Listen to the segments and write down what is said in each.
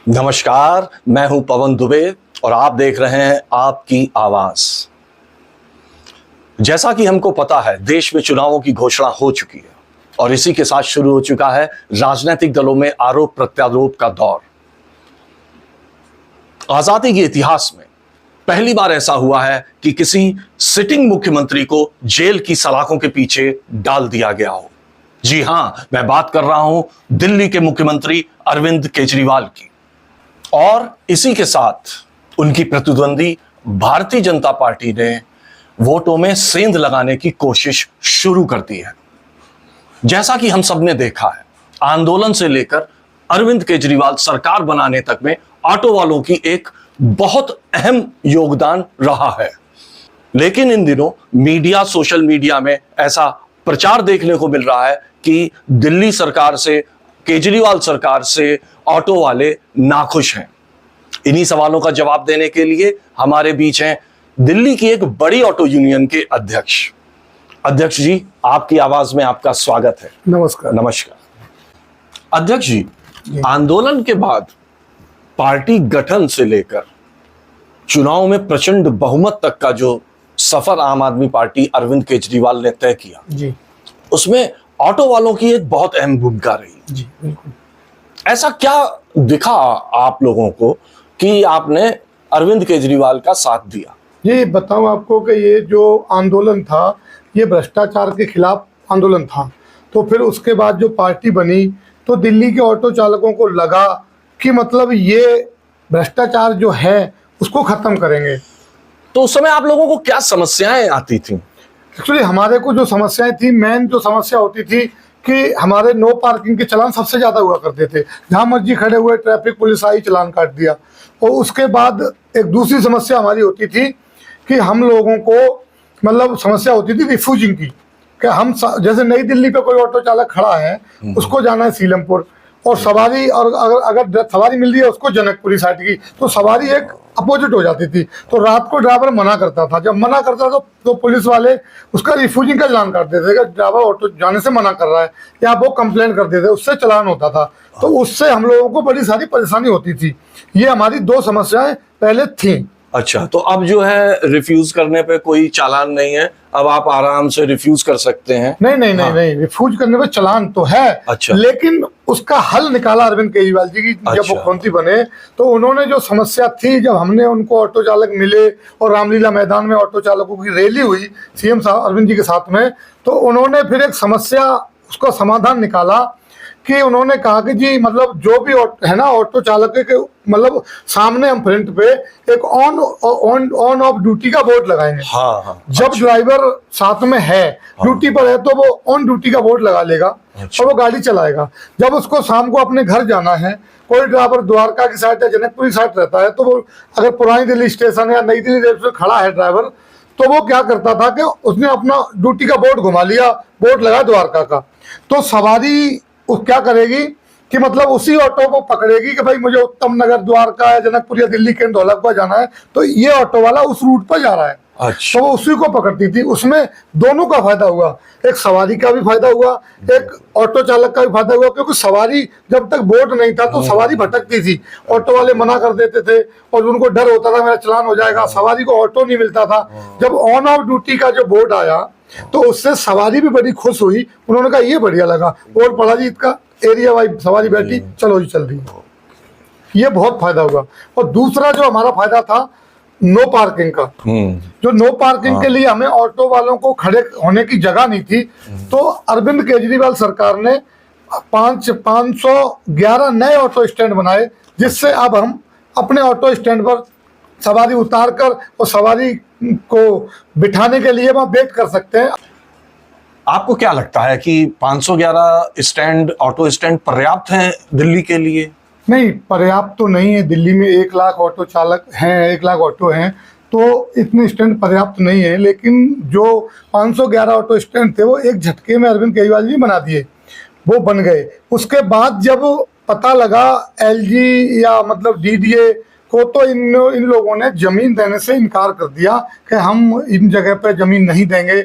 नमस्कार, मैं हूं पवन दुबे और आप देख रहे हैं आपकी आवाज। जैसा कि हमको पता है, देश में चुनावों की घोषणा हो चुकी है और इसी के साथ शुरू हो चुका है राजनीतिक दलों में आरोप प्रत्यारोप का दौर। आजादी के इतिहास में पहली बार ऐसा हुआ है कि किसी सिटिंग मुख्यमंत्री को जेल की सलाखों के पीछे डाल दिया गया हो। जी हां, मैं बात कर रहा हूं दिल्ली के मुख्यमंत्री अरविंद केजरीवाल की। और इसी के साथ उनकी प्रतिद्वंदी भारतीय जनता पार्टी ने वोटों में सेंध लगाने की कोशिश शुरू कर दी है। जैसा कि हम सब ने देखा है, आंदोलन से लेकर अरविंद केजरीवाल सरकार बनाने तक में ऑटो वालों की एक बहुत अहम योगदान रहा है। लेकिन इन दिनों मीडिया, सोशल मीडिया में ऐसा प्रचार देखने को मिल रहा है कि दिल्ली सरकार से, केजरीवाल सरकार से ऑटो वाले नाखुश हैं। इन्हीं सवालों का जवाब देने के लिए हमारे बीच हैं दिल्ली की एक बड़ी ऑटो यूनियन के अध्यक्ष। अध्यक्ष जी, आपकी आवाज में आपका स्वागत है। नमस्कार। नमस्कार अध्यक्ष जी, आंदोलन के बाद पार्टी गठन से लेकर चुनाव में प्रचंड बहुमत तक का जो सफर आम आदमी पार्टी अरविंद केजरीवाल ने तय किया जी, उसमें ऑटो वालों की एक बहुत अहम भूमिका रही। जी बिल्कुल। ऐसा क्या दिखा आप लोगों को कि आपने अरविंद केजरीवाल का साथ दिया? ये बताऊं आपको कि ये जो आंदोलन था, ये भ्रष्टाचार के खिलाफ आंदोलन था। तो फिर उसके बाद जो पार्टी बनी तो दिल्ली के ऑटो चालकों को लगा कि मतलब ये भ्रष्टाचार जो है उसको खत्म करेंगे। तो उस समय आप लोगों को क्या समस्याएं आती थी? एक्चुअली हमारे को जो समस्याएं थी, मेन जो समस्या होती थी कि हमारे नो पार्किंग के चालान सबसे ज़्यादा हुआ करते थे। जहाँ मर्जी खड़े हुए, ट्रैफिक पुलिस आई, चालान काट दिया। और उसके बाद एक दूसरी समस्या हमारी होती थी कि हम लोगों को मतलब समस्या होती थी रिफ्यूजिंग की, कि हम जैसे नई दिल्ली पे कोई ऑटो चालक खड़ा है, उसको जाना है सीलमपुर, और सवारी, और अगर सवारी मिल रही है उसको जनकपुरी साइड की, तो सवारी एक अपोजिट हो जाती थी। तो रात को ड्राइवर मना करता था। जब मना करता तो पुलिस वाले उसका रिफ्यूजिंग का चालान काट देते कि ड्राइवर ऑटो जाने से मना कर रहा है, या वो कंप्लेंट कर देते, उससे चालान होता था। तो उससे हम लोगों को बड़ी सारी परेशानी होती थी। ये हमारी दो समस्याएं पहले थी। अच्छा, तो अब जो है रिफ्यूज करने पे कोई चालान नहीं है, अब आप आराम से रिफ्यूज कर सकते हैं? नहीं नहीं नहीं, नहीं, रिफ्यूज करने पे चालान तो है। अच्छा। लेकिन उसका हल निकाला अरविंद केजरीवाल जी की। जब मुख्यमंत्री बने तो उन्होंने जो समस्या थी, जब हमने उनको ऑटो चालक मिले और रामलीला मैदान में ऑटो चालकों की रैली हुई सीएम साहब अरविंद जी के साथ में, तो उन्होंने फिर एक समस्या, उसका समाधान निकाला कि उन्होंने कहा कि जी मतलब जो भी है ना ऑटो चालक के मतलब सामने हम फ्रंट पे एक ऑन ऑफ ड्यूटी का बोर्ड लगाएंगे। हाँ, हाँ। जब ड्राइवर साथ में है, ड्यूटी पर है, तो वो ऑन ड्यूटी का बोर्ड लगा लेगा और वो गाड़ी चलाएगा। जब उसको शाम को अपने घर जाना है, कोई ड्राइवर द्वारका की साइड या जनकपुरी साइड रहता है, तो वो अगर पुरानी दिल्ली स्टेशन या नई दिल्ली रेलवे पे खड़ा है ड्राइवर, तो वो क्या करता था कि उसने अपना ड्यूटी का बोर्ड घुमा लिया, बोर्ड लगा द्वारका का, तो सवारी क्या करेगी कि मतलब उसी ऑटो को पकड़ेगी कि भाई मुझे उत्तम नगर, द्वारका या जनकपुर या दिल्ली के धौलकपुर जाना है, तो ये ऑटो वाला उस रूट पर जा रहा है। अच्छा। तो वो उसी को पकड़ती थी। उसमें दोनों का फायदा हुआ, एक सवारी का भी फायदा हुआ, एक ऑटो चालक का भी फायदा हुआ, क्योंकि सवारी जब तक बोर्ड नहीं था तो सवारी भटकती थी। ऑटो वाले मना कर देते थे और उनको डर होता था मेरा चालान हो जाएगा, सवारी को ऑटो नहीं मिलता था। जब ऑन ऑफ ड्यूटी का जो बोर्ड आया तो उससे सवारी भी बड़ी खुश हुई। उन्होंने कहा ये बढ़िया लगा, बोर्ड पड़ा जी, इसका एरिया वाइज सवारी बैठी, चलो जी चल रही। ये बहुत फायदा हुआ। और दूसरा जो हमारा फायदा था नो पार्किंग का, जो नो पार्किंग के लिए हमें ऑटो वालों को खड़े होने की जगह नहीं थी, तो अरविंद केजरीवाल सरकार ने 511 नए ऑटो स्टैंड बनाए, जिससे अब हम अपने ऑटो स्टैंड पर सवारी उतार कर और सवारी को बिठाने के लिए वहां वेट कर सकते हैं। आपको क्या लगता है कि 511 स्टैंड, ऑटो स्टैंड पर्याप्त हैं दिल्ली के लिए? नहीं, पर्याप्त तो नहीं है। दिल्ली में 1 लाख ऑटो चालक हैं, 1 लाख ऑटो हैं, तो इतने स्टैंड पर्याप्त नहीं है। लेकिन जो 511 ऑटो स्टैंड थे वो एक झटके में अरविंद केजरीवाल जी बना दिए, वो बन गए। उसके बाद जब पता लगा एलजी या मतलब डीडीए को, तो इन लोगों ने जमीन देने से इनकार कर दिया कि हम इन जगह पे जमीन नहीं देंगे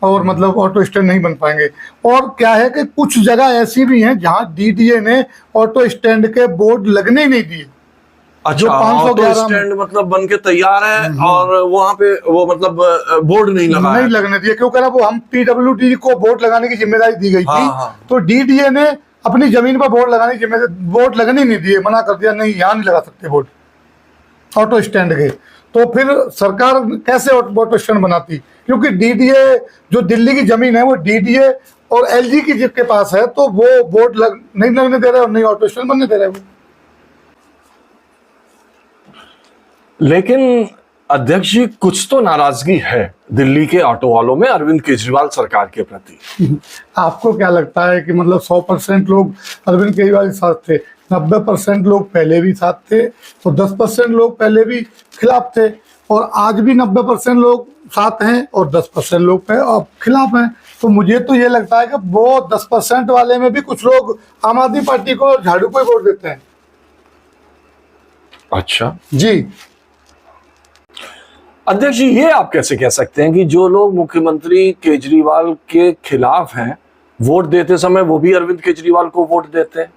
और मतलब ऑटो स्टैंड नहीं बन पाएंगे। और क्या है कि कुछ जगह ऐसी भी हैं जहां डीडीए ने ऑटो स्टैंड के बोर्ड लगने ही नहीं दिए। अच्छा, ऑटो स्टैंड मतलब बन के तैयार है और वहां पे वो मतलब बोर्ड नहीं लगा नहीं लगने दिए, क्योंकि ना वो हम पीडब्ल्यूडी को बोर्ड लगाने की जिम्मेदारी दी गई थी। तो डीडीए ने अपनी जमीन पर बोर्ड लगाने की जिम्मेदारी, बोर्ड लगने नहीं दिए, मना कर दिया, नहीं यहाँ नहीं लगा सकते बोर्ड ऑटो स्टैंड के। तो फिर सरकार कैसे ऑटो स्टैंड बनाती, क्योंकि डीडीए जो दिल्ली की जमीन है वो डीडीए और एलजी की जिसके पास है, तो वो बोर्ड नहीं लगने दे रहे और नहीं ऑटो स्टैंड बनने दे रहे वो। लेकिन अध्यक्ष जी, कुछ तो नाराजगी है दिल्ली के ऑटो वालों में अरविंद केजरीवाल सरकार के प्रति। आपको क्या लगता है कि मतलब 100% लोग अरविंद केजरीवाल के साथ थे, 90% लोग पहले भी साथ थे और 10% लोग पहले भी खिलाफ थे, और आज भी 90% लोग साथ हैं और 10% लोग अब खिलाफ हैं। तो मुझे तो ये लगता है कि वो 10% वाले में भी कुछ लोग आम आदमी पार्टी को, झाड़ू को ही वोट देते हैं। अच्छा जी अध्यक्ष जी, ये आप कैसे कह सकते हैं कि जो लोग मुख्यमंत्री केजरीवाल के खिलाफ हैं, वोट देते समय वो भी अरविंद केजरीवाल को वोट देते हैं?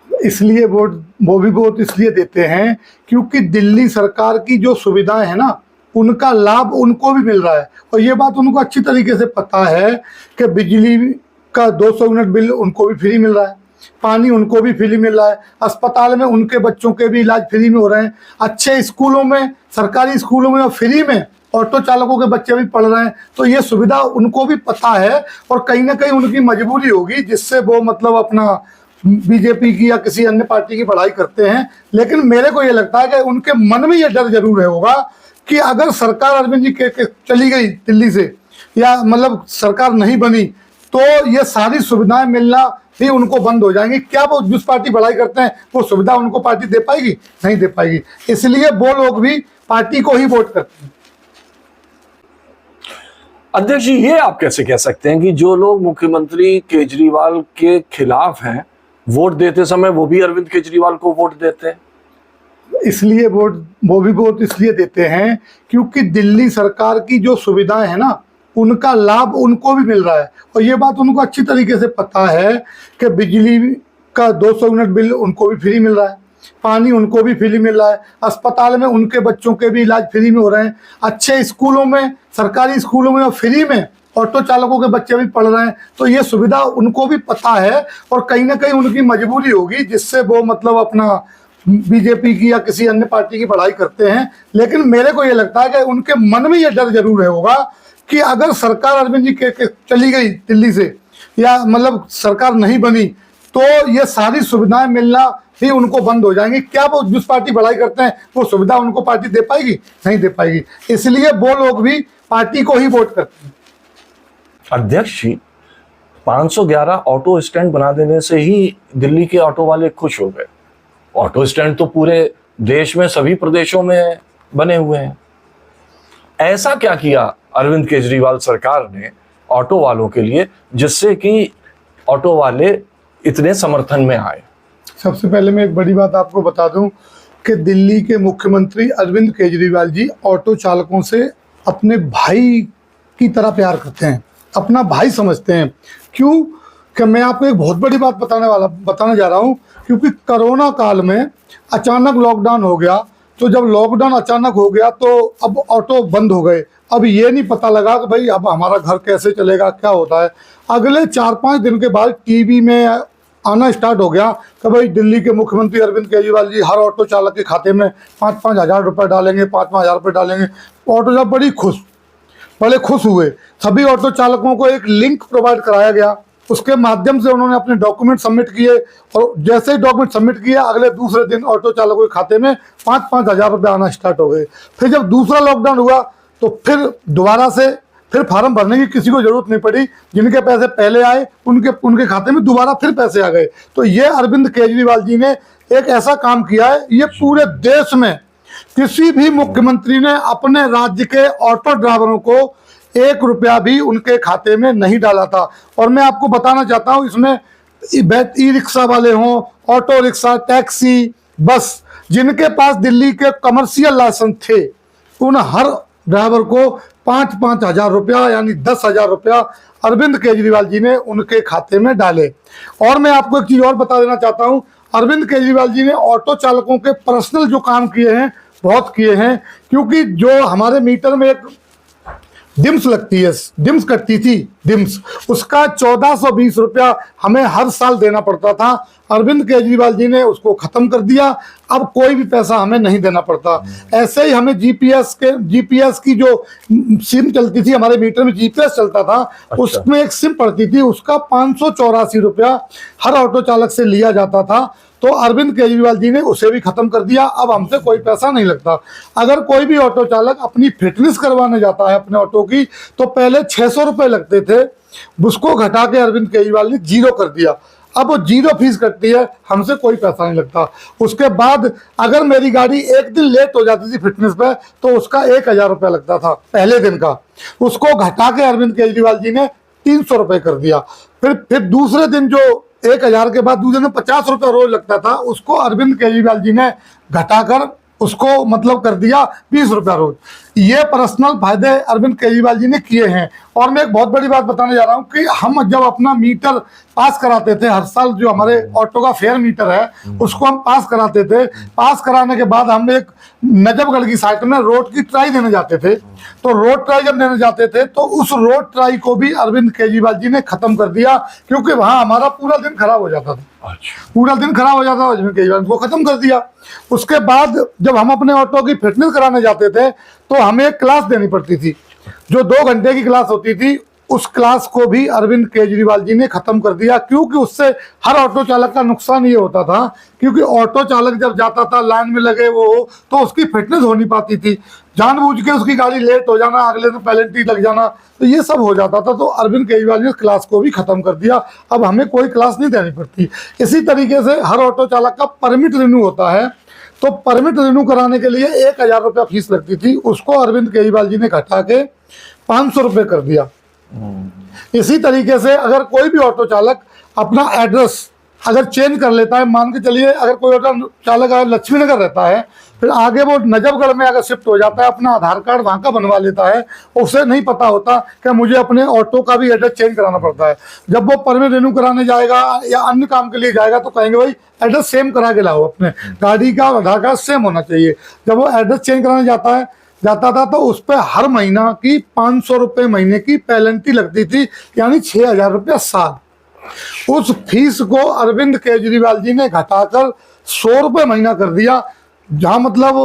इसलिए वो भी वोट इसलिए देते हैं क्योंकि दिल्ली सरकार की जो सुविधाएं हैं ना, उनका लाभ उनको भी मिल रहा है। और ये बात उनको अच्छी तरीके से पता है कि बिजली का 200 यूनिट बिल उनको भी फ्री मिल रहा है, पानी उनको भी फ्री मिल रहा है, अस्पताल में उनके बच्चों के भी इलाज फ्री में हो रहे हैं, अच्छे स्कूलों में, सरकारी स्कूलों में और फ्री में ऑटो चालकों के बच्चे भी पढ़ रहे हैं। तो ये सुविधा उनको भी पता है और कहीं ना कहीं उनकी मजबूरी होगी जिससे वो मतलब अपना बीजेपी की या किसी अन्य पार्टी की पढ़ाई करते हैं। लेकिन मेरे को ये लगता है कि उनके मन में ये डर जरूर है होगा कि अगर सरकार अरविंद जी के चली गई दिल्ली से, या मतलब सरकार नहीं बनी, तो ये सारी सुविधाएं मिलना भी उनको बंद हो जाएंगी। क्या वो जिस पार्टी बढ़ाई करते हैं वो सुविधा उनको पार्टी दे पाएगी? नहीं दे पाएगी। इसलिए वो लोग भी पार्टी को ही वोट करते हैं। अध्यक्ष जी, ये आप कैसे कह सकते हैं कि जो लोग मुख्यमंत्री केजरीवाल के खिलाफ हैं, वोट देते समय वो भी अरविंद केजरीवाल को वोट देते हैं? इसलिए वो भी वोट इसलिए देते हैं क्योंकि दिल्ली सरकार की जो सुविधाएं हैं ना, उनका लाभ उनको भी मिल रहा है। और ये बात उनको अच्छी तरीके से पता है कि बिजली का 200 यूनिट बिल उनको भी फ्री मिल रहा है, पानी उनको भी फ्री मिल रहा है, अस्पताल में उनके बच्चों के भी इलाज फ्री में हो रहे हैं, अच्छे स्कूलों में, सरकारी स्कूलों में और फ्री में ऑटो चालकों के बच्चे भी पढ़ रहे हैं। तो ये सुविधा उनको भी पता है और कहीं ना कहीं उनकी मजबूरी होगी जिससे वो मतलब अपना बीजेपी की या किसी अन्य पार्टी की पढ़ाई करते हैं। लेकिन मेरे को ये लगता है कि उनके मन में ये डर जरूर है होगा कि अगर सरकार अरविंद जी के चली गई दिल्ली से, या मतलब सरकार नहीं बनी, तो ये सारी सुविधाएं मिलना ही उनको बंद हो जाएंगी। क्या वो जिस पार्टी बढ़ाई करते हैं वो सुविधा उनको पार्टी दे पाएगी? नहीं दे पाएगी। इसलिए वो लोग भी पार्टी को ही वोट करते हैं। अध्यक्ष जी, 511 ऑटो स्टैंड बना देने से ही दिल्ली के ऑटो वाले खुश हो गए। ऑटो स्टैंड तो पूरे देश में सभी प्रदेशों में बने हुए हैं। ऐसा क्या किया अरविंद केजरीवाल सरकार ने ऑटो वालों के लिए जिससे कि ऑटो वाले इतने समर्थन में आए? सबसे पहले मैं एक बड़ी बात आपको बता दूं कि दिल्ली के मुख्यमंत्री अरविंद केजरीवाल जी ऑटो चालकों से अपने भाई की तरह प्यार करते हैं, अपना भाई समझते हैं। क्यों? कि मैं आपको एक बहुत बड़ी बात बताने जा रहा हूँ। क्योंकि कोरोना काल में अचानक लॉकडाउन हो गया, तो जब लॉकडाउन अचानक हो गया तो अब ऑटो बंद हो गए। अब ये नहीं पता लगा कि भाई अब हमारा घर कैसे चलेगा, क्या होता है। अगले 4-5 दिन के बाद टीवी में आना स्टार्ट हो गया कि भाई दिल्ली के मुख्यमंत्री अरविंद केजरीवाल जी हर ऑटो चालक के खाते में 5-5 हज़ार रुपये डालेंगे, 5-5 हज़ार रुपये डालेंगे। ऑटो चालक बड़े खुश हुए। सभी ऑटो चालकों को एक लिंक प्रोवाइड कराया गया, उसके माध्यम से उन्होंने अपने डॉक्यूमेंट सबमिट किए, और जैसे ही डॉक्यूमेंट सबमिट किया अगले दूसरे दिन ऑटो चालकों के खाते में 5-5 हज़ार रुपये आना स्टार्ट हो गए। फिर जब दूसरा लॉकडाउन हुआ तो फिर दोबारा से फिर फार्म भरने की किसी को जरूरत नहीं पड़ी। जिनके पैसे पहले आए उनके खाते में दोबारा फिर पैसे आ गए। तो ये अरविंद केजरीवाल जी ने एक ऐसा काम किया है, ये पूरे देश में किसी भी मुख्यमंत्री ने अपने राज्य के ऑटो ड्राइवरों को 1 रुपया भी उनके खाते में नहीं डाला था। और मैं आपको बताना चाहता हूं, इसमें ई रिक्शा वाले हों, ऑटो रिक्शा, टैक्सी, बस, जिनके पास दिल्ली के कमर्शियल लाइसेंस थे, उन हर ड्राइवर को 5-5 हज़ार रुपया यानी 10 हज़ार रुपया अरविंद केजरीवाल जी ने उनके खाते में डाले। और मैं आपको एक चीज़ और बता देना चाहता हूं, अरविंद केजरीवाल जी ने ऑटो चालकों के पर्सनल जो काम किए हैं बहुत किए हैं, क्योंकि जो हमारे मीटर में एक डिम्स लगती है, डिम्स कटती थी, डिम्स, उसका 1420 रुपया हमें हर साल देना पड़ता था। अरविंद केजरीवाल जी ने उसको खत्म कर दिया, अब कोई भी पैसा हमें नहीं देना पड़ता। ऐसे ही हमें जीपीएस की जो सिम चलती थी, हमारे मीटर में जीपीएस चलता था, उसमें एक सिम पड़ती थी, उसका 584 रुपया हर ऑटो चालक से लिया जाता था। तो अरविंद केजरीवाल जी ने उसे भी खत्म कर दिया, अब हमसे कोई पैसा नहीं लगता। अगर कोई भी ऑटो चालक अपनी फिटनेस करवाने जाता है अपने ऑटो की, तो पहले 600 रुपये लगते थे, उसको घटा के अरविंद केजरीवाल ने 0 कर दिया। अब वो 0 फीस कटती है, हमसे कोई पैसा नहीं लगता। उसके बाद अगर मेरी गाड़ी एक दिन लेट हो जाती थी फिटनेस पे, तो उसका 1000 रुपया लगता था पहले दिन का, उसको घटा के अरविंद केजरीवाल जी ने 300 रुपये कर दिया। फिर दूसरे दिन जो 1000 के बाद दूसरे दिन 50 रुपये रोज लगता था, उसको अरविंद केजरीवाल जी ने घटाकर उसको मतलब कर दिया 20 रुपया रोज। ये पर्सनल फायदे अरविंद केजरीवाल जी ने किए हैं। और मैं एक बहुत बड़ी बात बताने जा रहा हूँ कि हम जब अपना मीटर पास कराते थे, हर साल जो हमारे ऑटो का फेयर मीटर है उसको हम पास कराते थे, पास कराने के बाद हम एक नजफगढ़ की साइड में रोड की ट्राई देने जाते थे। तो रोड ट्राई जब देने जाते थे तो उस रोड ट्राई को भी अरविंद केजरीवाल जी ने खत्म कर दिया, क्योंकि वहां हमारा पूरा दिन खराब हो जाता था। पूरा दिन खराब हो जाता, अरविंद केजरीवाल को खत्म कर दिया। उसके बाद जब हम अपने ऑटो की फिटनेस कराने जाते थे तो हमें एक क्लास देनी पड़ती थी, जो 2 घंटे की क्लास होती थी, उस क्लास को भी अरविंद केजरीवाल जी ने खत्म कर दिया। क्योंकि उससे हर ऑटो चालक का नुकसान ये होता था, क्योंकि ऑटो चालक जब जाता था लाइन में लगे वो, तो उसकी फिटनेस हो नहीं पाती थी, जानबूझ के उसकी गाड़ी लेट हो जाना, अगले दिन पेनल्टी लग जाना, तो ये सब हो जाता था। तो अरविंद केजरीवाल ने क्लास को भी खत्म कर दिया, अब हमें कोई क्लास नहीं देनी पड़ती। इसी तरीके से हर ऑटो चालक का परमिट रिन्यू होता है, तो परमिट रिन्यू कराने के लिए 1000 रुपया फीस लगती थी, उसको अरविंद केजरीवाल जी ने घटा के 500 रुपये कर दिया। इसी तरीके से अगर कोई भी ऑटो चालक अपना एड्रेस अगर चेंज कर लेता है, मान के चलिए अगर कोई ऑटो चालक अगर लक्ष्मी नगर रहता है, फिर आगे वो नजफगढ़ में अगर शिफ्ट हो जाता है, अपना आधार कार्ड वहाँ का बनवा लेता है, उसे नहीं पता होता कि मुझे अपने ऑटो का भी एड्रेस चेंज कराना पड़ता है। जब वो परमिट रिन्यू कराने जाएगा या अन्य काम के लिए जाएगा तो कहेंगे भाई एड्रेस सेम करा के लाओ, अपने गाड़ी का आधार कार्ड सेम होना चाहिए। जब वो एड्रेस चेंज कराने जाता था तो उस पर हर महीना की 500 रुपये महीने की पेनल्टी लगती थी, यानी 6000 रुपया साल। उस फीस को अरविंद केजरीवाल जी ने घटाकर 100 रुपये महीना कर दिया, जहां मतलब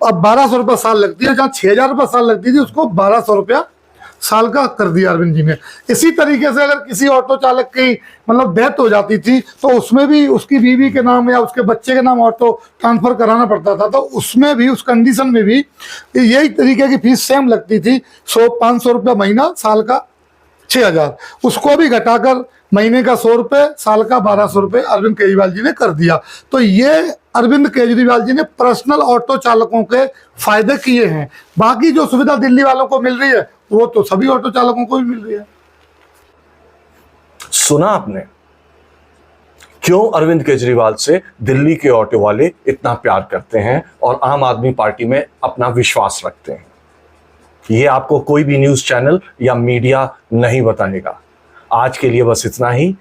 अब 1200 रुपये साल लगती है, जहां 6000 रुपये साल लगती थी उसको 1200 रुपया साल का कर दिया अरविंद जी ने। इसी तरीके से अगर किसी ऑटो चालक की मतलब डेथ हो जाती थी तो उसमें भी उसकी बीवी के नाम या उसके बच्चे के नाम ऑटो ट्रांसफर कराना पड़ता था, तो उसमें भी उस कंडीशन में भी यही तरीके की फीस सेम लगती थी, 500 रुपया महीना, साल का 6000, उसको भी घटाकर महीने का 100 रुपये, साल का 1200 रुपये अरविंद केजरीवाल जी ने कर दिया। तो ये अरविंद केजरीवाल जी ने पर्सनल ऑटो चालकों के फायदे किए हैं। बाकी जो सुविधा दिल्ली वालों को मिल रही है वो तो सभी ऑटो चालकों को भी मिल रही है। सुना आपने क्यों अरविंद केजरीवाल से दिल्ली के ऑटो वाले इतना प्यार करते हैं और आम आदमी पार्टी में अपना विश्वास रखते हैं। ये आपको कोई भी न्यूज़ चैनल या मीडिया नहीं बताएगा। आज के लिए बस इतना ही,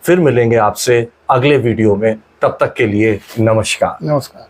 फिर मिलेंगे आपसे अगले वीडियो में, तब तक के लिए नमस्कार। नमस्कार।